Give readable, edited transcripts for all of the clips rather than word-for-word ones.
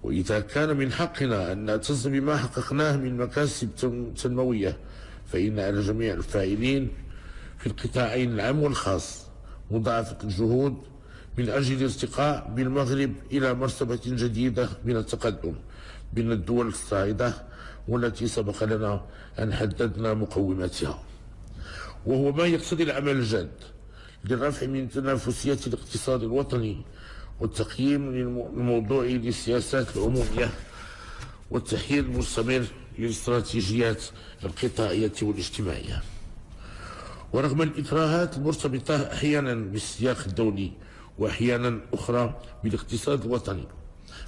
وإذا كان من حقنا أن نعتز بما حققناه من مكاسب تنموية، فإن على جميع الفاعلين في القطاعين العام والخاص مضاعفة الجهود من أجل الارتقاء بالمغرب إلى مرتبة جديدة من التقدم بين الدول الصاعدة، والتي سبق لنا أن حددنا مقوماتها، وهو ما يقتضي العمل الجاد للرفع من تنافسية الاقتصاد الوطني والتقييم الموضوعي للسياسات العمومية والتحليل المستمر للاستراتيجيات القطاعية والاجتماعية. ورغم الإكراهات المرتبطة أحيانا بالسياق الدولي وأحيانا أخرى بالاقتصاد الوطني،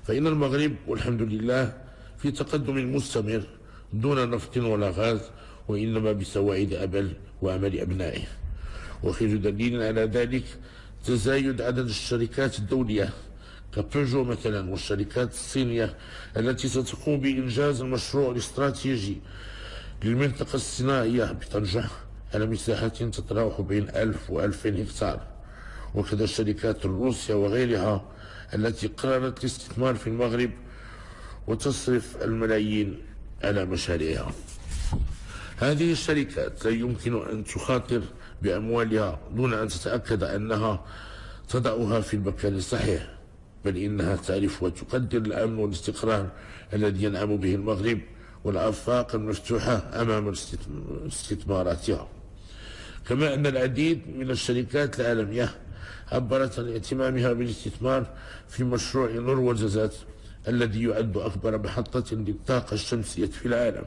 فإن المغرب والحمد لله في تقدم مستمر دون نفط ولا غاز، وإنما بسواعد أبل وأمل أبنائه. وخير دليل على ذلك تزايد عدد الشركات الدولية كبيجو مثلا، والشركات الصينية التي ستقوم بإنجاز المشروع الاستراتيجي للمنطقة الصناعية بطنجة على مساحة تتراوح بين 1000 و2000 هكتار، وكذا الشركات الروسية وغيرها التي قررت الاستثمار في المغرب وتصرف الملايين على مشاريعها. هذه الشركات لا يمكن أن تخاطر بأموالها دون أن تتأكد أنها تضعها في المكان الصحيح، بل إنها تعرف وتقدر الأمن والاستقرار الذي ينعم به المغرب والآفاق المفتوحة أمام استثماراتها. كما أن العديد من الشركات العالمية عبرت عن اهتمامها بالاستثمار في مشروع نور والجزات الذي يعد أكبر محطة للطاقة الشمسية في العالم.